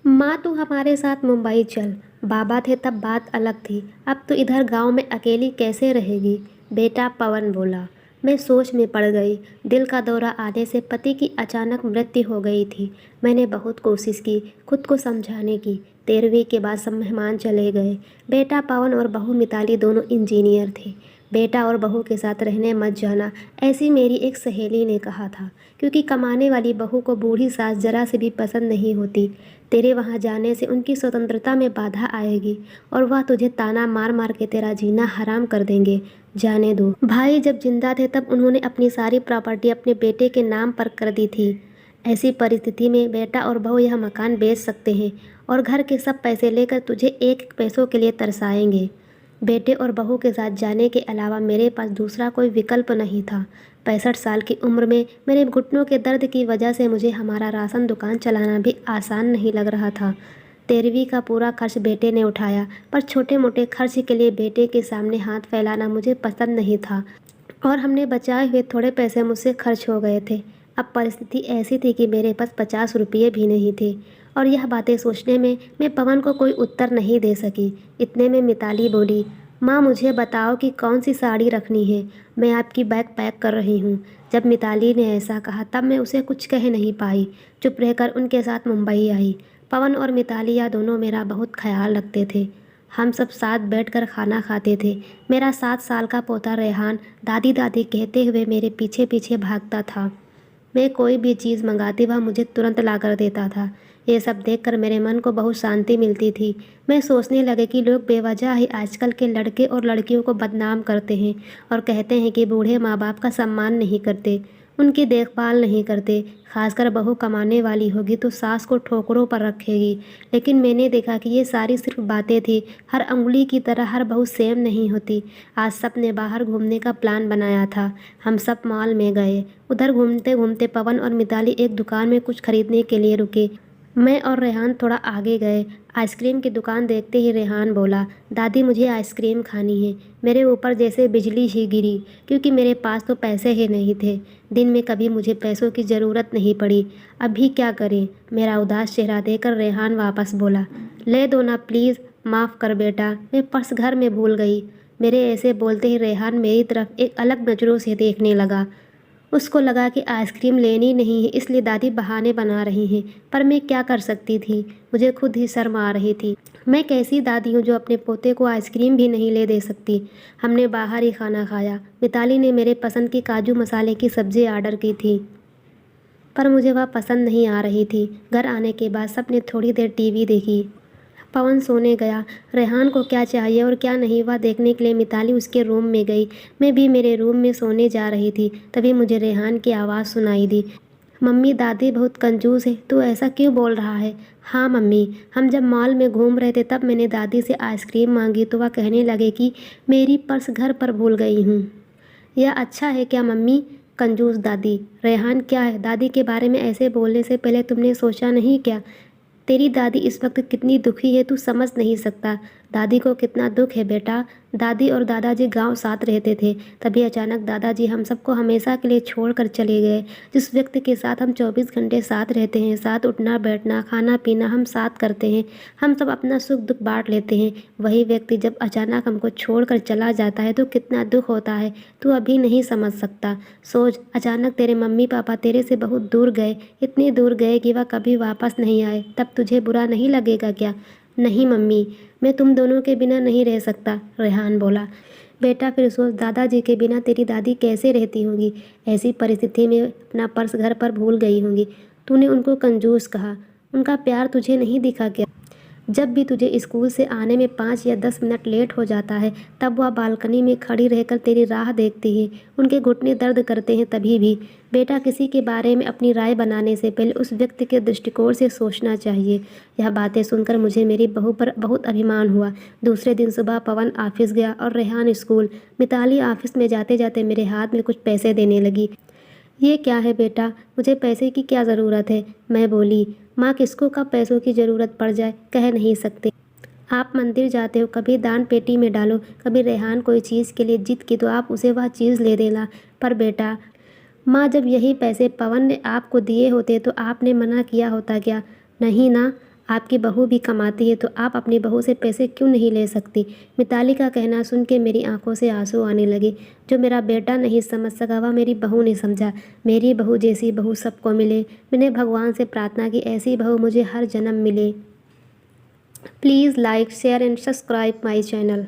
माँ तू हमारे साथ मुंबई चल। बाबा थे तब बात अलग थी, अब तो इधर गांव में अकेली कैसे रहेगी। बेटा पवन बोला। मैं सोच में पड़ गई। दिल का दौरा आने से पति की अचानक मृत्यु हो गई थी। मैंने बहुत कोशिश की खुद को समझाने की। 13वीं के बाद सब मेहमान चले गए। बेटा पवन और बहू मिताली दोनों इंजीनियर थे। बेटा और बहू के साथ रहने मत जाना, ऐसी मेरी एक सहेली ने कहा था, क्योंकि कमाने वाली बहू को बूढ़ी सास जरा से भी पसंद नहीं होती। तेरे वहाँ जाने से उनकी स्वतंत्रता में बाधा आएगी और वह तुझे ताना मार मार के तेरा जीना हराम कर देंगे। जाने दो। भाई जब जिंदा थे तब उन्होंने अपनी सारी प्रॉपर्टी अपने बेटे के नाम पर कर दी थी। ऐसी परिस्थिति में बेटा और बहू यह मकान बेच सकते हैं और घर के सब पैसे लेकर तुझे एक एक पैसों के लिए तरसाएंगे। बेटे और बहू के साथ जाने के अलावा मेरे पास दूसरा कोई विकल्प नहीं था। 65 साल की उम्र में मेरे घुटनों के दर्द की वजह से मुझे हमारा राशन दुकान चलाना भी आसान नहीं लग रहा था। 13वीं का पूरा खर्च बेटे ने उठाया, पर छोटे मोटे खर्च के लिए बेटे के सामने हाथ फैलाना मुझे पसंद नहीं था और हमने बचाए हुए थोड़े पैसे मुझसे खर्च हो गए थे। अब परिस्थिति ऐसी थी कि मेरे पास 50 रुपये भी नहीं थे और यह बातें सोचने में मैं पवन को कोई उत्तर नहीं दे सकी। इतने में मिताली बोली, माँ मुझे बताओ कि कौन सी साड़ी रखनी है, मैं आपकी बैग पैक कर रही हूँ। जब मिताली ने ऐसा कहा तब मैं उसे कुछ कह नहीं पाई, चुप रहकर उनके साथ मुंबई आई। पवन और मिताली या दोनों मेरा बहुत ख्याल रखते थे। हम सब साथ बैठकर खाना खाते थे। मेरा 7 साल का पोता रेहान दादी दादी कहते हुए मेरे पीछे पीछे भागता था। मैं कोई भी चीज़ मंगाती वह मुझे तुरंत ला कर देता था। ये सब देखकर मेरे मन को बहुत शांति मिलती थी। मैं सोचने लगे कि लोग बेवजह ही आजकल के लड़के और लड़कियों को बदनाम करते हैं और कहते हैं कि बूढ़े माँ बाप का सम्मान नहीं करते, उनकी देखभाल नहीं करते। खासकर बहू कमाने वाली होगी तो सास को ठोकरों पर रखेगी। लेकिन मैंने देखा कि ये सारी सिर्फ बातें थी। हर अंगुली की तरह हर बहू सेम नहीं होती। आज सब ने बाहर घूमने का प्लान बनाया था। हम सब मॉल में गए। उधर घूमते घूमते पवन और मिताली एक दुकान में कुछ खरीदने के लिए रुके। मैं और रेहान थोड़ा आगे गए। आइसक्रीम की दुकान देखते ही रेहान बोला, दादी मुझे आइसक्रीम खानी है। मेरे ऊपर जैसे बिजली ही गिरी, क्योंकि मेरे पास तो पैसे ही नहीं थे। दिन में कभी मुझे पैसों की ज़रूरत नहीं पड़ी, अभी क्या करें। मेरा उदास चेहरा देखकर रेहान वापस बोला, ले दो ना प्लीज़, माफ़ कर बेटा, मैं पर्स घर में भूल गई। मेरे ऐसे बोलते ही रेहान मेरी तरफ एक अलग नज़रों से देखने लगा। उसको लगा कि आइसक्रीम लेनी नहीं है, इसलिए दादी बहाने बना रही हैं। पर मैं क्या कर सकती थी, मुझे खुद ही शर्म आ रही थी। मैं कैसी दादी हूँ जो अपने पोते को आइसक्रीम भी नहीं ले दे सकती। हमने बाहर ही खाना खाया। मिताली ने मेरे पसंद की काजू मसाले की सब्ज़ी ऑर्डर की थी, पर मुझे वह पसंद नहीं आ रही थी। घर आने के बाद सबने थोड़ी देर टीवी देखी। पवन सोने गया। रेहान को क्या चाहिए और क्या नहीं वह देखने के लिए मिताली उसके रूम में गई। मैं भी मेरे रूम में सोने जा रही थी, तभी मुझे रेहान की आवाज़ सुनाई दी, मम्मी दादी बहुत कंजूस है, तू ऐसा क्यों बोल रहा है। हाँ मम्मी, हम जब मॉल में घूम रहे थे तब मैंने दादी से आइसक्रीम मांगी तो वह कहने लगे कि मेरी पर्स घर पर भूल गई हूँ। यह अच्छा है क्या मम्मी। कंजूस दादी। रेहान क्या है, दादी के बारे में ऐसे बोलने से पहले तुमने सोचा नहीं क्या। तेरी दादी इस वक्त कितनी दुखी है तू समझ नहीं सकता। दादी को कितना दुख है बेटा। दादी और दादाजी गांव साथ रहते थे, तभी अचानक दादाजी हम सबको हमेशा के लिए छोड़कर चले गए। जिस व्यक्ति के साथ हम 24 घंटे साथ रहते हैं, साथ उठना बैठना खाना पीना हम साथ करते हैं, हम सब अपना सुख दुख बांट लेते हैं, वही व्यक्ति जब अचानक हमको छोड़कर चला जाता है तो कितना दुख होता है तू अभी नहीं समझ सकता। सोच, अचानक तेरे मम्मी पापा तेरे से बहुत दूर गए, इतनी दूर गए कि वह कभी वापस नहीं आए, तब तुझे बुरा नहीं लगेगा क्या। नहीं मम्मी, मैं तुम दोनों के बिना नहीं रह सकता, रेहान बोला। बेटा फिर सोच, दादाजी के बिना तेरी दादी कैसे रहती होंगी। ऐसी परिस्थिति में अपना पर्स घर पर भूल गई होंगी। तूने उनको कंजूस कहा, उनका प्यार तुझे नहीं दिखा क्या। जब भी तुझे स्कूल से आने में 5 या 10 मिनट लेट हो जाता है तब वह बालकनी में खड़ी रहकर तेरी राह देखती है। उनके घुटने दर्द करते हैं तभी भी। बेटा किसी के बारे में अपनी राय बनाने से पहले उस व्यक्ति के दृष्टिकोण से सोचना चाहिए। यह बातें सुनकर मुझे मेरी बहू पर बहुत अभिमान हुआ। दूसरे दिन सुबह पवन ऑफिस गया और रेहान स्कूल। मिताली ऑफिस में जाते जाते मेरे हाथ में कुछ पैसे देने लगी। ये क्या है बेटा, मुझे पैसे की क्या ज़रूरत है। मैं बोली, माँ किसको कब पैसों की ज़रूरत पड़ जाए कह नहीं सकते। आप मंदिर जाते हो, कभी दान पेटी में डालो, कभी रेहान कोई चीज़ के लिए जिद की तो आप उसे वह चीज़ ले देना। पर बेटा, माँ जब यही पैसे पवन ने आपको दिए होते तो आपने मना किया होता क्या। नहीं ना, आपकी बहू भी कमाती है तो आप अपनी बहू से पैसे क्यों नहीं ले सकती। मिताली का कहना सुन के मेरी आंखों से आंसू आने लगे। जो मेरा बेटा नहीं समझ सका वह मेरी बहू ने समझा। मेरी बहू जैसी बहू सबको मिले। मैंने भगवान से प्रार्थना की ऐसी बहू मुझे हर जन्म मिले। Please like share and subscribe my channel.